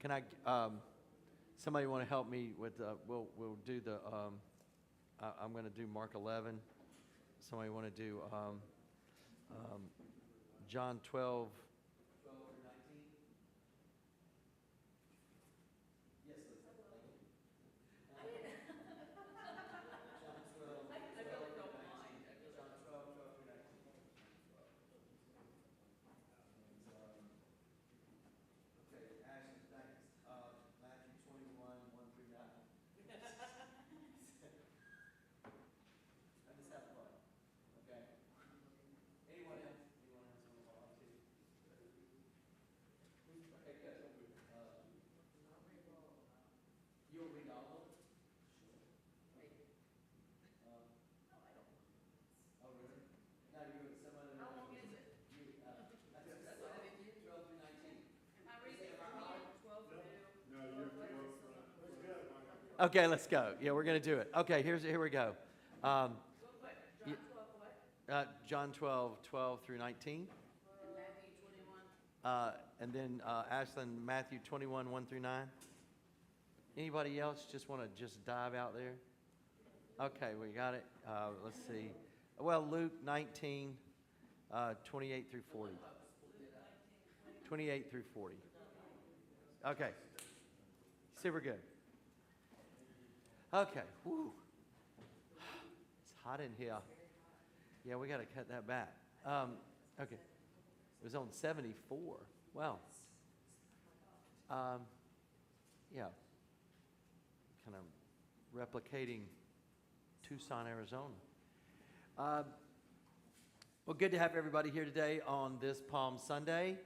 Can I, somebody want to help me with, we'll do the, I'm going to do Mark 11. Somebody want to do um, John 12. 12 through 19? Yes, Lisa. Thank you. John 12, 12 through 19. John 12, 12 through 19. Okay, Ashley, thanks. Matthew 21, 1 through 9. I just have fun. Okay. Anyone else? Anyone else want to volunteer? Okay, good. You'll read all of them? Um, oh, really? No, you would, someone. How long is it? You, that's 12 through 19. I read it from here, 12 through. No, you're let's go. Okay, let's go. Yeah, we're going to do it. Okay, here we go. John 12 what? John 12, 12 through 19. And Matthew 21. And then Ashlyn, Matthew 21, 1 through 9. Anybody else just want to just dive out there? Okay, we got it. Let's see. Well, Luke 19, 28 through 40. 28 through 40. Okay. Super good. Okay. Woo. It's hot in here. Yeah, we got to cut that back. Okay. It was on 74. Wow. Yeah. Kind of replicating Tucson, Arizona. Well, good to have everybody here today on this Palm Sunday.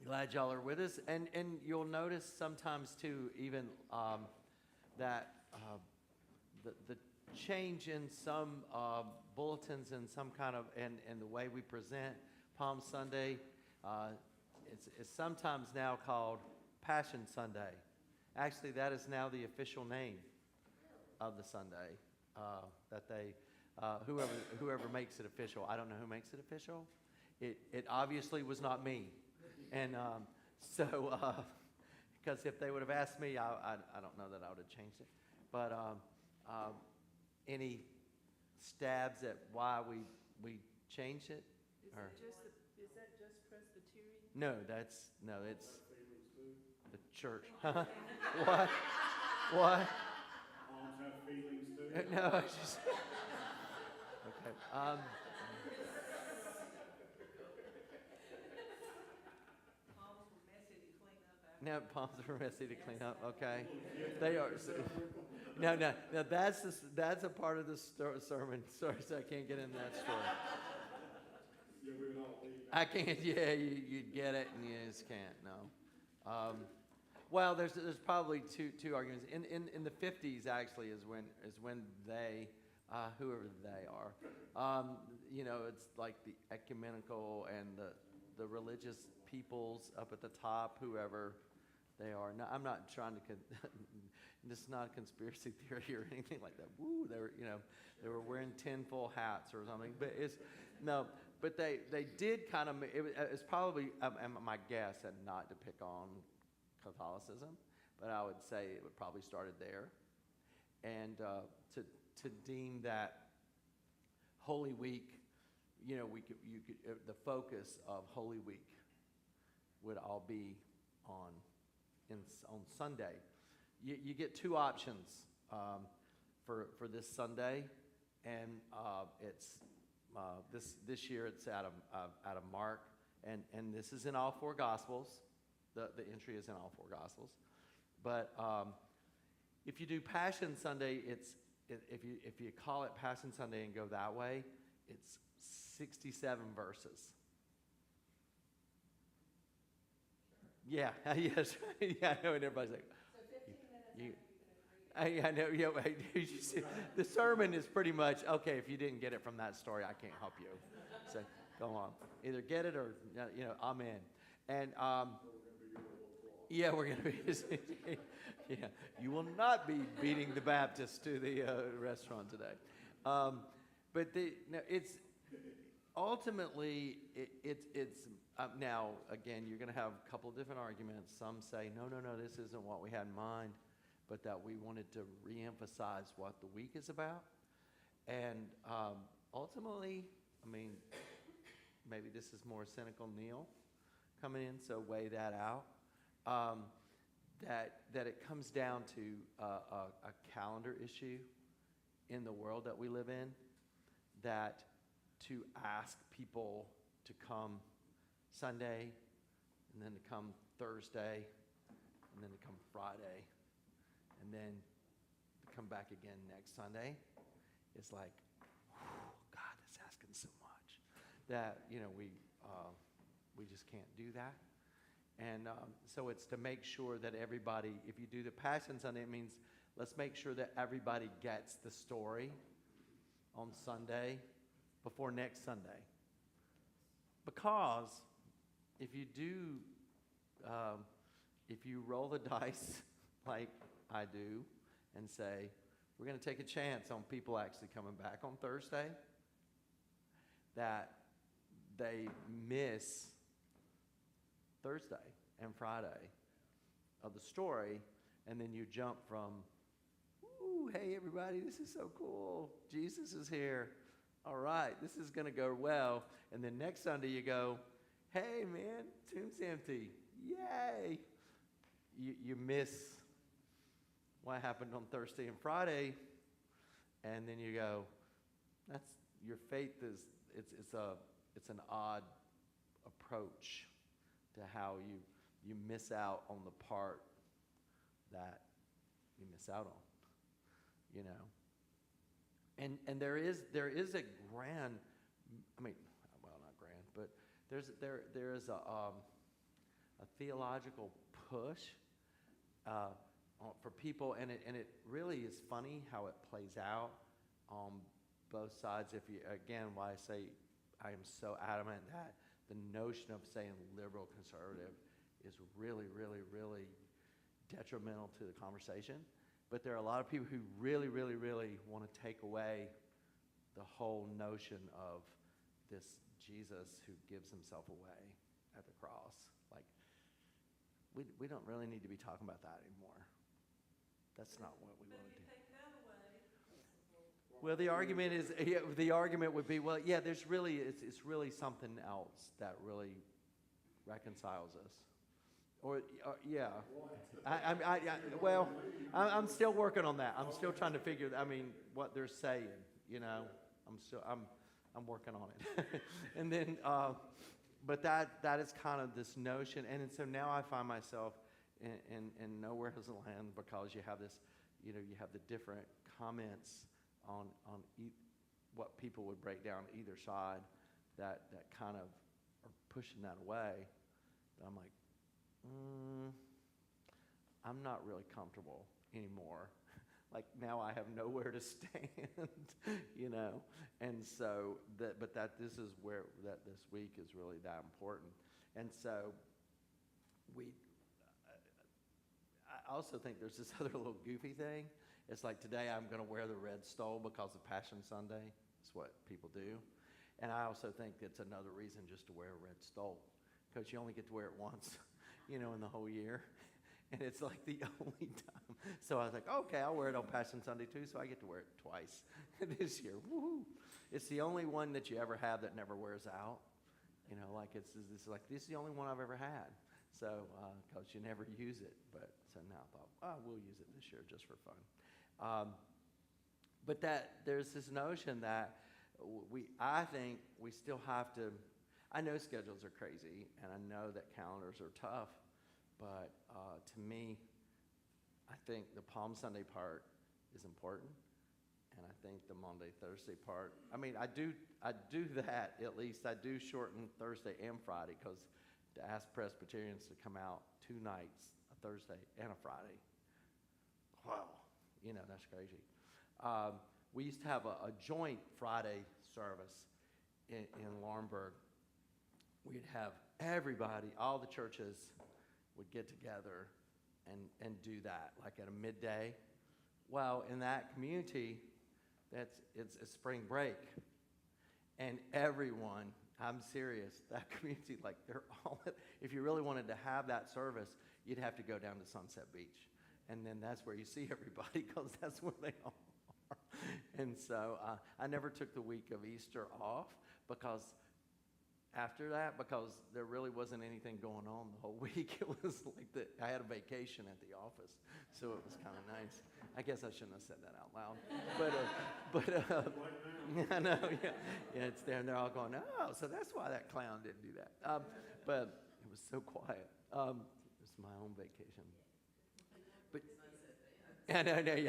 Glad y'all are with us. And you'll notice sometimes, too, even that the change in some bulletins and some kind of, and the way we present Palm Sunday, it's sometimes now called Passion Sunday. Actually, that is now the official name of the Sunday that they, whoever makes it official. I don't know who makes it official. It obviously was not me. And so, because if they would have asked me, I don't know that I would have changed it. But any stabs at why we changed it? Is that just Presbyterian? No, it's the church. What? What? Moms have feelings too. No, it's just okay. Palms were messy to clean up after. No, palms are messy to clean up. Okay, they are. No. That's a part of the sermon. Sorry, so I can't get into that story. Yeah, we would all leave. I can't. Yeah, you get it, and you just can't. No. Well, there's probably two arguments. In the 50s actually is when they, whoever they are, it's like the ecumenical and the religious peoples up at the top, whoever they are. No, I'm not trying to. This is not a conspiracy theory or anything like that. Woo, they were wearing tinfoil hats or something. But but they did kind of. It's probably my guess, and not to pick on Catholicism, but I would say it would probably started there, and to deem that Holy Week, you could the focus of Holy Week would all be on Sunday. You get two options for this Sunday, and it's this year it's out of Mark, and this is in all four Gospels. The entry is in all four Gospels, but if you do Passion Sunday, if you call it Passion Sunday and go that way, it's 67 verses. Yeah, yes, yeah. I know, and everybody's like, So 15 minutes I know. Yeah, you see, the sermon is pretty much okay. If you didn't get it from that story, I can't help you. So go on, either get it or amen. And yeah, we're gonna be. Yeah, you will not be beating the Baptists to the restaurant today. But it's ultimately, it's now, again, you're going to have a couple of different arguments. Some say, no, no, no, this isn't what we had in mind, but that we wanted to reemphasize what the week is about. And ultimately, I mean, maybe this is more cynical Neil coming in, so weigh that out. That it comes down to a calendar issue in the world that we live in, that to ask people to come Sunday, and then to come Thursday, and then to come Friday, and then to come back again next Sunday, is like, God is asking so much that, we just can't do that. And so it's to make sure that everybody, if you do the Passion Sunday, it means let's make sure that everybody gets the story on Sunday before next Sunday. Because if you do, if you roll the dice like I do and say, we're going to take a chance on people actually coming back on Thursday, that they miss Thursday and Friday of the story, and then you jump from, ooh, hey everybody, this is so cool, Jesus is here, all right, this is going to go well, and then next Sunday you go, hey man, tomb's empty, yay. You miss what happened on Thursday and Friday, and then you go, that's, your faith is, it's an odd approach to how you miss out on the part that you miss out on, And there is a grand, well, not grand, but there is a theological push for people, and it really is funny how it plays out on both sides. If you, again, why I say I am so adamant that the notion of saying liberal conservative is really, really, really detrimental to the conversation. But there are a lot of people who really, really, really want to take away the whole notion of this Jesus who gives himself away at the cross. Like, we don't really need to be talking about that anymore. That's not what we want to do. Take that away. Well, the argument would be, well, yeah, it's really something else that really reconciles us. Or yeah. I'm still working on that. I'm still trying to figure, what they're saying, I'm working on it. And then, but that is kind of this notion. And so now I find myself in nowhere has land, because you have this, you have the different comments on what people would break down either side that kind of are pushing that away. But I'm like, I'm not really comfortable anymore. Like, now I have nowhere to stand, And so this is where that this week is really that important. And so I also think there's this other little goofy thing. It's like, today I'm going to wear the red stole because of Passion Sunday. It's what people do. And I also think it's another reason just to wear a red stole, because you only get to wear it once, in the whole year. And it's like the only time. So I was like, okay, I'll wear it on Passion Sunday too, so I get to wear it twice this year. Woohoo! It's the only one that you ever have that never wears out. This is the only one I've ever had. So, because you never use it. But so now I thought, we'll use it this year just for fun. But there's this notion that I think we still have to, I know schedules are crazy, and I know that calendars are tough, but to me, I think the Palm Sunday part is important, and I think the Monday, Thursday part, I do that at least. I do shorten Thursday and Friday, because to ask Presbyterians to come out 2 nights, a Thursday and a Friday, wow, that's crazy. We used to have a joint Friday service in Laurinburg. We'd have everybody, all the churches would get together and do that, like at a midday. Well, in that community, it's spring break. And everyone, I'm serious, that community, like they're all, if you really wanted to have that service, you'd have to go down to Sunset Beach. And then that's where you see everybody because that's where they all are. And so I never took the week of Easter off because after that, because there really wasn't anything going on the whole week. It was like I had a vacation at the office, so it was kind of nice. I guess I shouldn't have said that out loud, but I know, yeah, it's there, and they're all going, oh, so that's why that clown didn't do that. But it was so quiet. It was my own vacation. But I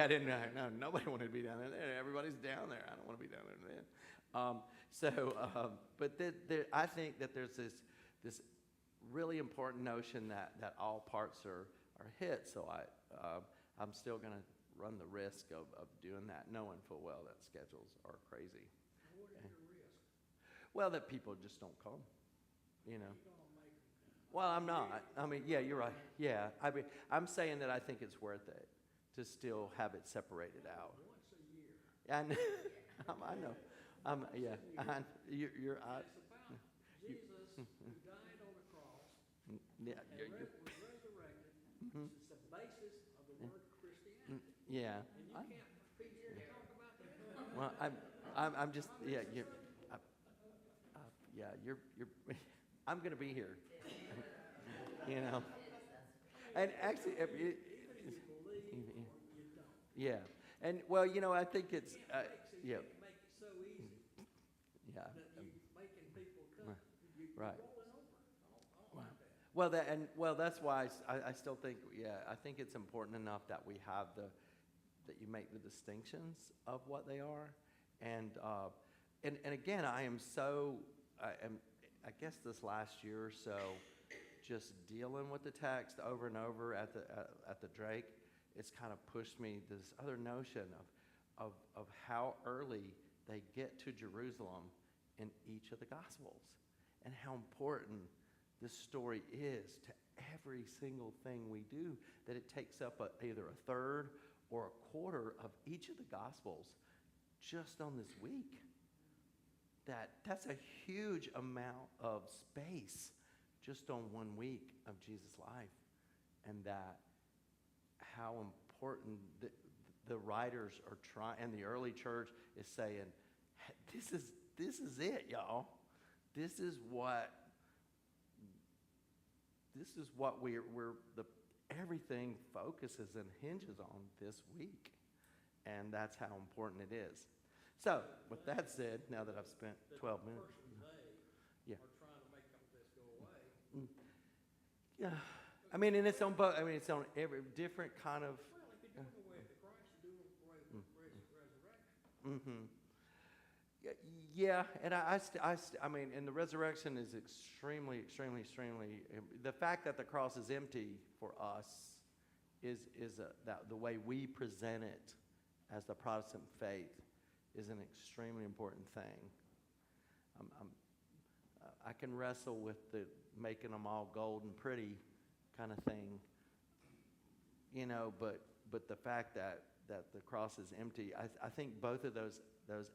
didn't know. No, nobody wanted to be down there. Everybody's down there. I don't want to be down there then. I think that there's this really important notion that all parts are hit. So I'm still going to run the risk of doing that, knowing full well that schedules are crazy. What is your risk? Well, that people just don't come, you know. You're gonna make them come. Well, I'm not. I mean, yeah, you're right. Yeah, I mean, I'm saying that I think it's worth it to still have it separated out. Once a year. I know. I know. Yeah. You're. It's about Jesus who died on the cross Yeah. and was resurrected. It's the basis of the word Christianity. Yeah. And you can't be here to talk about that. Well, I'm just. Yeah. You're. I'm gonna be here. You know. And actually, Either you believe or you don't. yeah. And well, you know, I think it's. Yeah. You make it so easy Yeah. that you're making people come. You're Right. rolling over. I don't like that. Well, that's why I still think, I think it's important enough that we have that you make the distinctions of what they are, and again, I guess this last year or so, just dealing with the text over and over at the Drake, it's kind of pushed me this other notion of how early they get to Jerusalem in each of the Gospels, and how important this story is to every single thing we do, that it takes up either a third or a quarter of each of the Gospels just on this week. That's a huge amount of space just on 1 week of Jesus' life, and that how important the writers are trying, and the early church is saying, this is it, y'all. This is what everything focuses and hinges on this week, and that's how important it is. So, with that said, now that I've spent 12 minutes, The person Yeah. are trying to make this go away. yeah, I mean, and it's on both. I mean, it's on every different kind of. Well, if you're doing away with the Christ, you're doing away with the resurrection. Mm-hmm. Yeah, and I mean, and the resurrection is extremely. The fact that the cross is empty for us is that the way we present it as the Protestant faith is an extremely important thing. I can wrestle with the making them all gold and pretty kind of thing, you know, but the fact that the cross is empty, I think both of those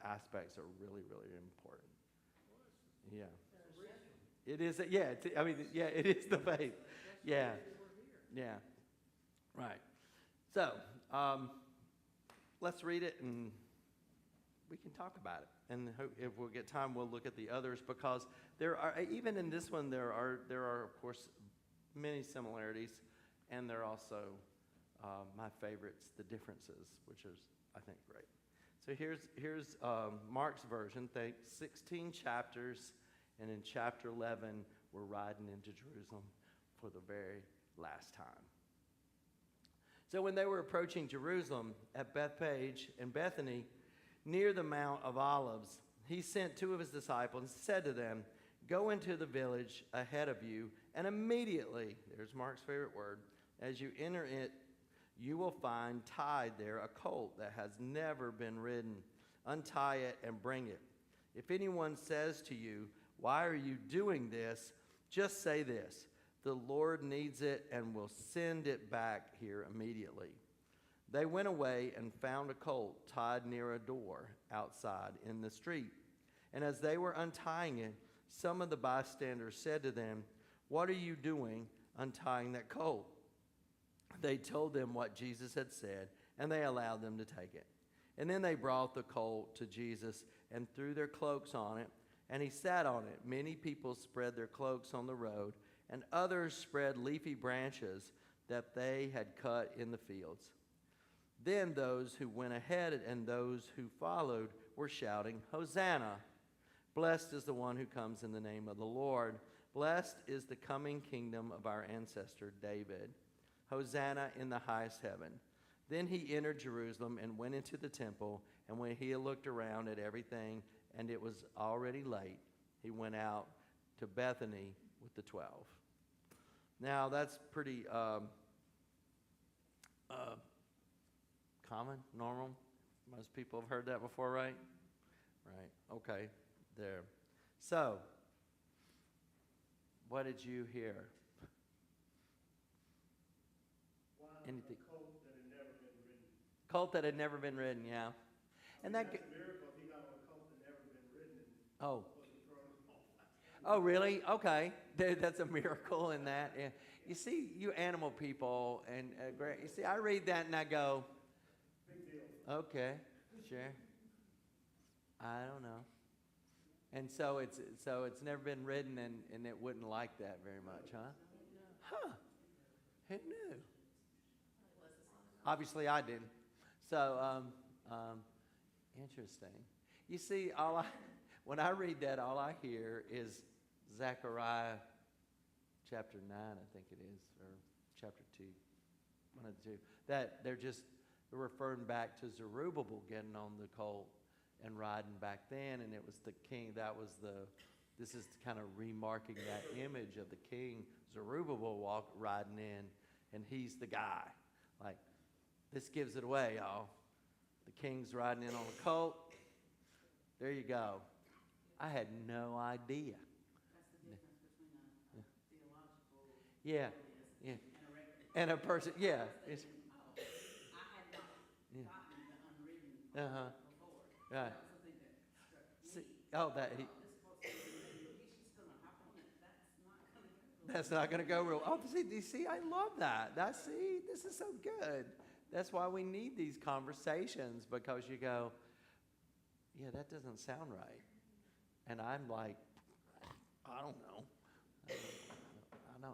aspects are really important. Yeah. It is. It is the faith. Yeah. Yeah. Right. So, let's read it and we can talk about it. And if we'll get time, we'll look at the others, because there are, even in this one, there are of course many similarities, and there are also my favorites, the differences, which is, I think, great. So here's Mark's version. Think 16 chapters, and in chapter 11, we're riding into Jerusalem for the very last time. So when they were approaching Jerusalem at Bethphage and Bethany, near the Mount of Olives, he sent two of his disciples and said to them, "Go into the village ahead of you, and immediately," there's Mark's favorite word, "as you enter it, you will find tied there a colt that has never been ridden. Untie it and bring it. If anyone says to you, 'Why are you doing this?' just say this, 'The Lord needs it and will send it back here immediately.'" They went away and found a colt tied near a door outside in the street. And as they were untying it, some of the bystanders said to them, "What are you doing untying that colt?" They told them what Jesus had said, and they allowed them to take it. And then they brought the colt to Jesus and threw their cloaks on it, and he sat on it. Many people spread their cloaks on the road, and others spread leafy branches that they had cut in the fields. Then those who went ahead and those who followed were shouting, "Hosanna! Blessed is the one who comes in the name of the Lord. Blessed is the coming kingdom of our ancestor David. Hosanna in the highest heaven." Then he entered Jerusalem and went into the temple, and when he had looked around at everything, and it was already late, he went out to Bethany with the 12. Now, that's pretty common, normal. Most people have heard that before, right? Right. Okay. There. So, what did you hear? Wow, Anything? a colt that had never been ridden. Colt that had never been ridden, yeah. And that. That's a miracle if he got on a colt that never been ridden and Oh. wasn't thrown off. Oh, really? Okay. That's a miracle in that. Yeah. You see, you animal people, and you see, I read that and I go, Big deal. okay, sure. I don't know. And so it's never been ridden, and it wouldn't like that very much, huh? Huh. Who knew? Obviously, I didn't. So, interesting. You see, when I read that, all I hear is Zechariah chapter 9, I think it is, or chapter 2, one of the two. That they're referring back to Zerubbabel getting on the colt and riding back then, and it was the king. This is kind of remarking that image of the king Zerubbabel riding in, and he's the guy. Like, this gives it away, y'all. The king's riding in on a colt. There you go. I had no idea. That's the difference between a theological Yeah, realist yeah. and a regular. And a person, yeah. It's, I had not Yeah. gotten the unwritten Uh-huh. before. Right. That was something that struck me. See, oh, that he. This was he's just gonna hop on it. That's That's not gonna go. not going to go real. Oh, see, I love that. This is so good. That's why we need these conversations, because you go, yeah, that doesn't sound right. And I'm like, I don't know.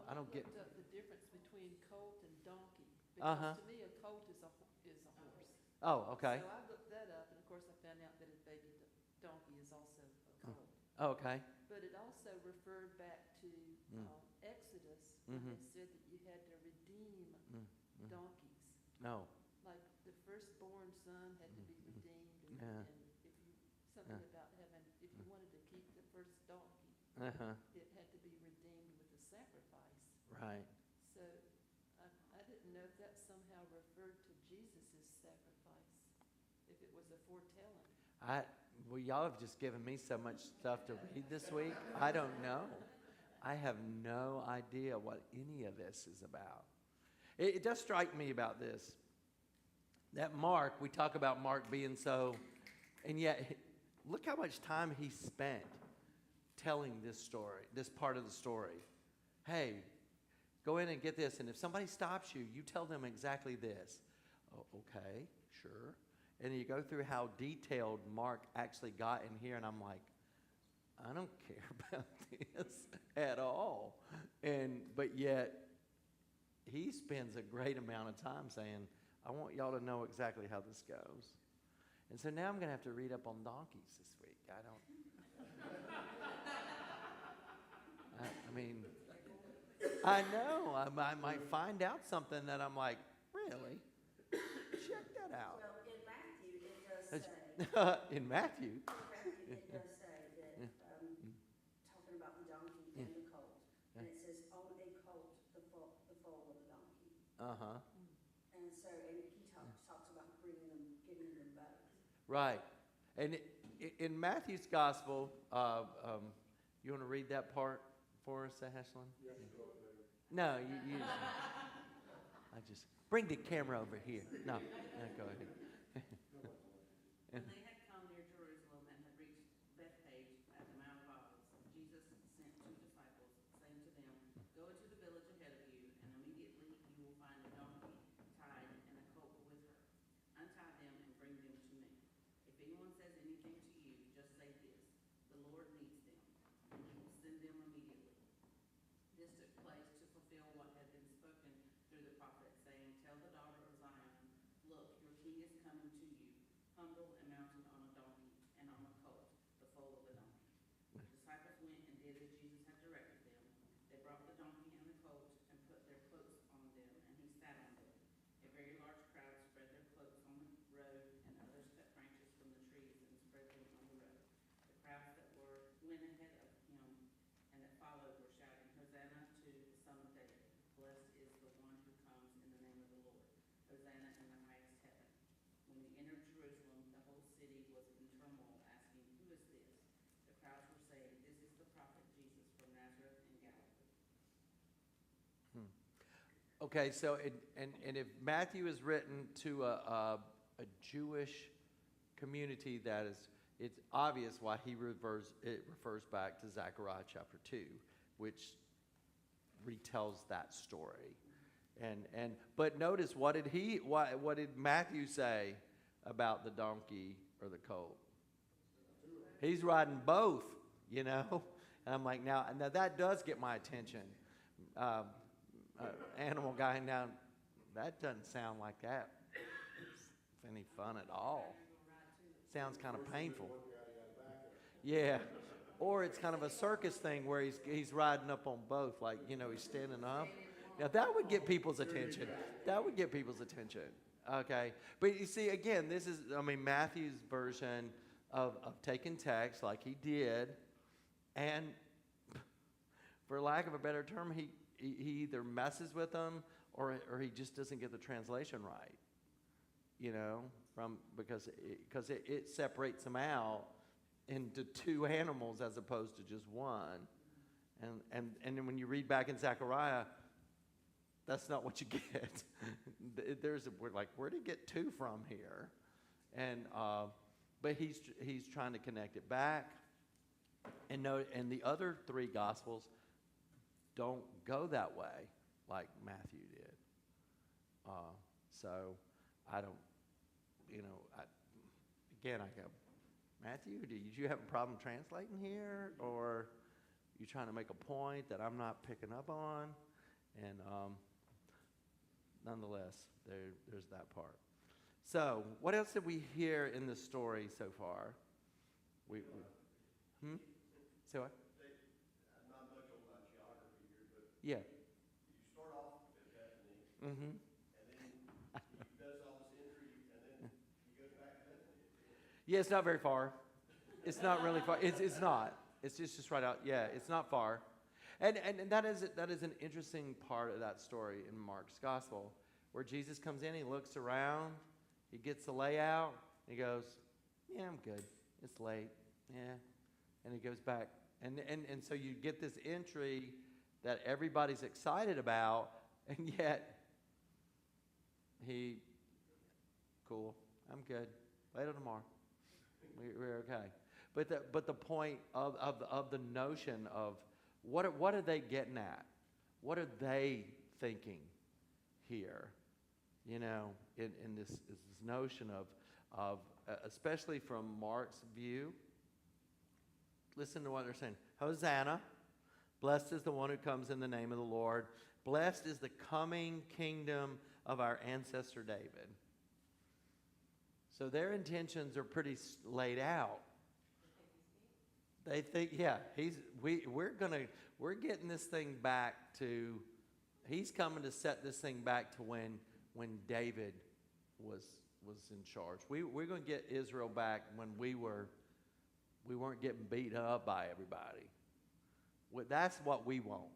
I don't get. I looked up the difference between colt and donkey. Uh-huh. Because to me, a colt is a horse. Oh, okay. So I looked that up, and of course I found out that a baby donkey is also a colt. Oh, okay. But it also referred back to Exodus, when Mhm. it said that you had to redeem donkeys. No. Like the firstborn son had to be redeemed, and, Yeah. and if you something about having, if you wanted to keep the first donkey, Uh-huh. it had to be redeemed with a sacrifice. Right. So I didn't know if that somehow referred to Jesus' sacrifice, if it was a foretelling. Well, y'all have just given me so much stuff to read this week. I don't know. I have no idea what any of this is about. It does strike me about this, that Mark, we talk about Mark being so, and yet look how much time he spent telling this story, this part of the story. Hey, go in and get this, and if somebody stops you, you tell them exactly this. Oh, okay, sure. And you go through how detailed Mark actually got in here, and I'm like, I don't care about this at all. But yet, he spends a great amount of time saying, I want y'all to know exactly how this goes. And so now I'm going to have to read up on donkeys this week. I mean, I know. I might find out something that I'm like, really? Check that out. Well, in Matthew, it does say, In Matthew. it does say that, talking about the donkey and the colt, and it says, on a colt, the foal of the donkey. Uh-huh. And so, and he talks about getting them both. Right. And in Matthew's gospel, you want to read that part for us, Ashlyn? You have to go up there. No, you I just bring the camera over here. No, go ahead. When they had come near Jerusalem and had reached Bethphage brought the donkey and the colt and put their cloaks on them, and he sat on them. A very large crowd spread their cloaks on the road, and others cut branches from the trees and spread them on the road. The crowds that went ahead of him and that followed were shouting, Hosanna to the Son of David. Blessed is the one who comes in the name of the Lord. Hosanna in the highest heaven. When he entered Jerusalem, the whole city was in turmoil, asking, Who is this? The crowds were saying, This is the prophet Jesus from Nazareth in Galilee. Okay, so and if Matthew is written to a Jewish community, that is, it's obvious why it refers back to Zechariah chapter 2, which retells that story. But notice, what did Matthew say about the donkey or the colt? He's riding both, you know. And I'm like, now that does get my attention. Animal guy now, that doesn't sound like that. It's any fun at all. Sounds kind of painful. Yeah. Or it's kind of a circus thing where he's riding up on both, like, you know, he's standing up. Now that would get people's attention. That would get people's attention. Okay. But you see, again, this is, Matthew's version of taking text like he did, and for lack of a better term, he either messes with them or he just doesn't get the translation right, you know, because it separates them out into two animals as opposed to just one. And then when you read back in Zechariah, that's not what you get. We're like, where did he get two from here? And but he's trying to connect it back. And the other three Gospels don't go that way like Matthew did. So I don't, I go, Matthew, did you have a problem translating here? Or you trying to make a point that I'm not picking up on? And nonetheless, there's that part. So what else did we hear in the story so far? Say what? I'm not much on geography here, but Yeah. you start off at Bethany, Mm-hmm. and then he does all this entry, and then he goes back to Bethany. Yeah, it's not very far. It's not really far. It's not. It's just right out. Yeah, it's not far. And that is an interesting part of that story in Mark's gospel, where Jesus comes in, he looks around, he gets the layout, and he goes, yeah, I'm good. It's late. Yeah. And he goes back. And so you get this entry that everybody's excited about, and yet cool, I'm good. Later tomorrow. We're okay. But the point of the notion of what are they getting at? What are they thinking here? In this notion of especially from Mark's view. Listen to what they're saying. Hosanna, blessed is the one who comes in the name of the Lord. Blessed is the coming kingdom of our ancestor David. So their intentions are pretty laid out. They think, yeah, we're getting this thing back to, he's coming to set this thing back to when David was in charge. We're going to get Israel back when we weren't getting beat up by everybody. That's what we want.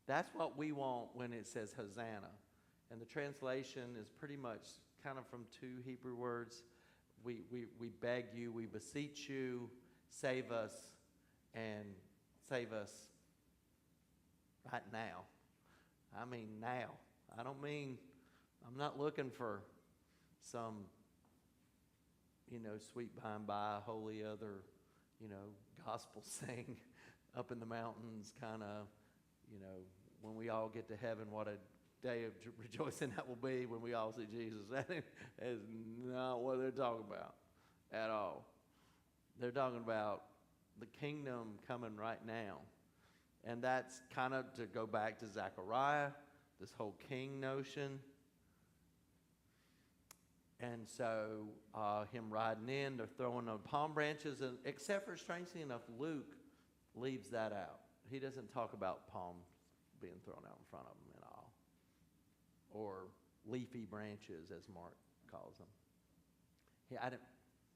That's what we want when it says Hosanna. And the translation is pretty much kind of from two Hebrew words. We beg you, we beseech you, save us, and save us right now. I mean now. I'm not looking for some, sweet by and by, holy other, gospel thing up in the mountains, kind of, when we all get to heaven, what a day of rejoicing that will be when we all see Jesus. That is not what they're talking about at all. They're talking about the kingdom coming right now. And that's kind of to go back to Zechariah, this whole king notion. And so him riding in, they're throwing on palm branches, and except for, strangely enough, Luke leaves that out. He doesn't talk about palm being thrown out in front of them and all. Or leafy branches, as Mark calls them. I don't,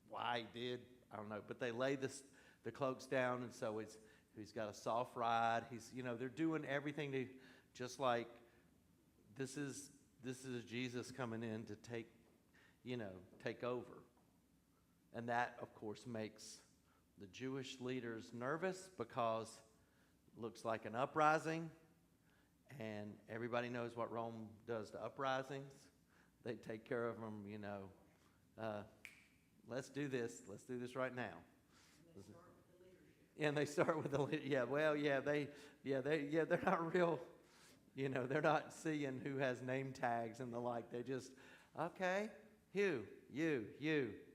why he did, I don't know. But they lay the cloaks down, and so he's got a soft ride. They're doing everything to, just like this is Jesus coming in to take over. And that, of course, makes the Jewish leaders nervous because it looks like an uprising, and everybody knows what Rome does to uprisings. They take care of them, let's do this. Let's do this right now. And they start with the leadership. They're not real, they're not seeing who has name tags and the like. They just, okay, you,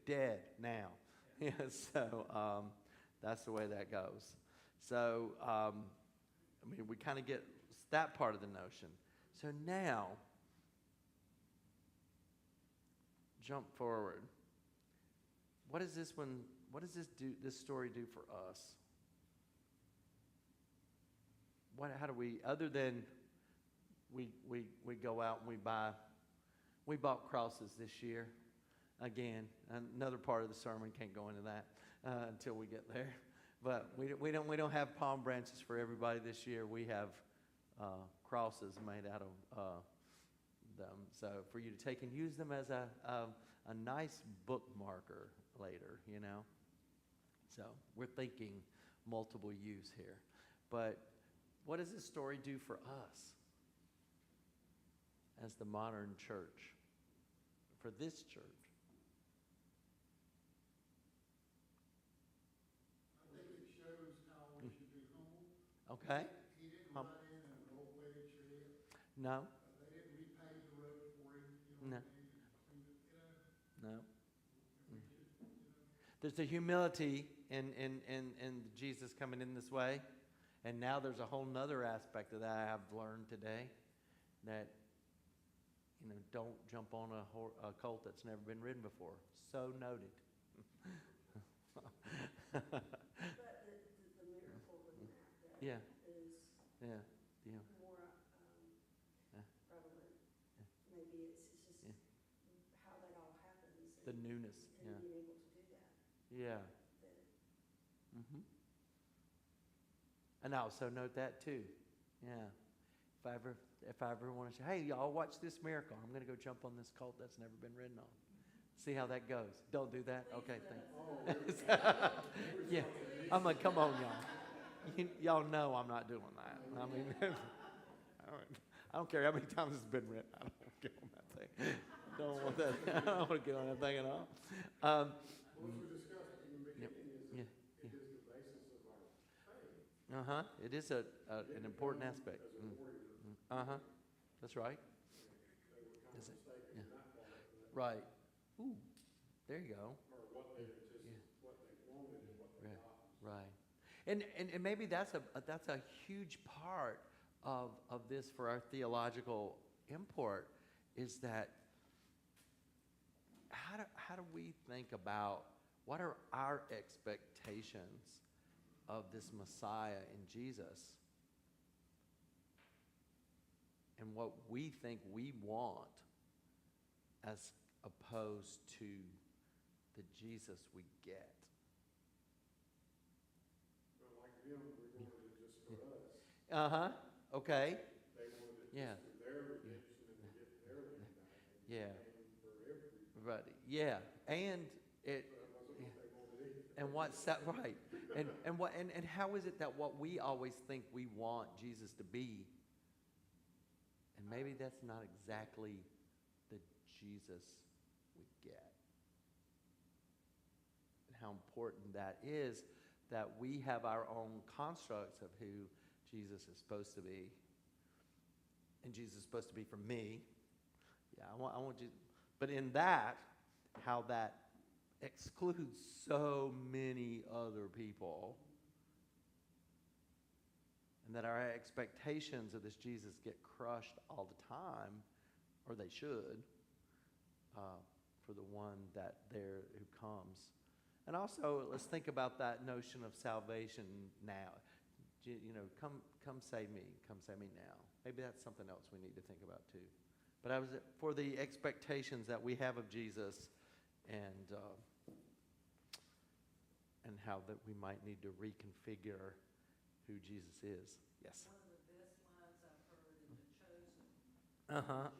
dead now. So that's the way that goes. So, we kind of get that part of the notion. So now, jump forward. What does this story do for us? How do we, other than we go out and we bought crosses this year. Again, another part of the sermon, can't go into that until we get there. But we don't have palm branches for everybody this year. We have crosses made out of them. So for you to take and use them as a nice bookmarker later, So we're thinking multiple use here. But what does this story do for us as the modern church, for this church? I think it shows how we should be humble. Okay. He didn't ride in an old-faded chariot. No. They didn't repave the road for him, No. what I mean, and clean it, No. And we should, There's a humility in Jesus coming in this way. And now there's a whole nother aspect of that I have learned today, that, don't jump on a colt that's never been ridden before. So noted. But the miracle in that Yeah. is Yeah. more prevalent. Maybe it's just how that all happens. The newness. And being able to do that. Yeah. that And I also note that too. Yeah. If I ever want to say, hey, y'all, watch this miracle. I'm going to go jump on this colt that's never been ridden on. See how that goes. Don't do that? Okay, thanks. Yeah. I'm like, come on, y'all. Y'all know I'm not doing that. I mean, I don't care how many times it's been ridden. I don't want to get on that thing. Don't want that. I don't want to get on that thing at all. What we discussed in the beginning is it is the basis of our faith. It is an important aspect. As a warrior. That's right. They were kind Is of it? mistaken in that part. Right. Ooh, there you go. Or what they what they wanted and what they got. Right. And maybe that's a huge part of this for our theological import, is that how do we think about what are our expectations of this Messiah in Jesus, and what we think we want as opposed to the Jesus we get. But like them, we wanted it just for us. Okay. They wanted it Yeah. just for their redemption and to get their land back. And Yeah. and for everybody. Right. Yeah. And it. That wasn't what they wanted either. And what's that right? And how is it that what we always think we want Jesus to be, and maybe that's not exactly the Jesus we get? And how important that is, that we have our own constructs of who Jesus is supposed to be. And Jesus is supposed to be for me. Yeah, I want you, but in that, how that excludes so many other people, and that our expectations of this Jesus get crushed all the time, or they should, for the one that there who comes. And also, let's think about that notion of salvation now. come save me now. Maybe that's something else we need to think about too. But I was for the expectations that we have of Jesus, and how that we might need to reconfigure who Jesus is. Yes. One of the best lines I've heard in The Chosen.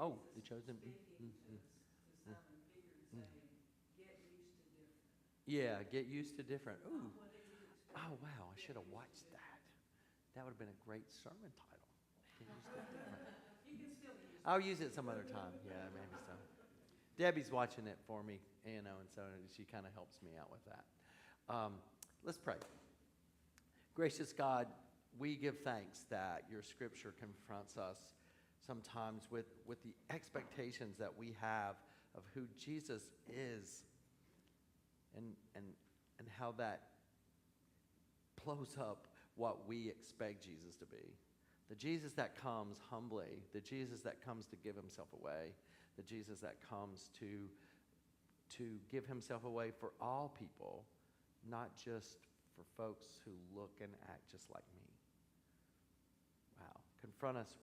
Oh, The Jesus Chosen. Speaking to Simon Peter and saying, "Get used to different." Yeah, get used to different. Not Ooh. what he was expecting. Oh, wow, I Get should have used to watched different. that. That would have been a great sermon title. Get used to different. You can still use it. I'll use it some other time. Yeah, maybe so. Debbie's watching it for me, and so she kind of helps me out with that. Let's pray. Gracious God, we give thanks that your scripture confronts us sometimes with the expectations that we have of who Jesus is, and how that blows up what we expect Jesus to be. The Jesus that comes humbly, the Jesus that comes to give himself away, the Jesus that comes to give himself away for all people, not just for folks who look and act just like me. Wow. Confront us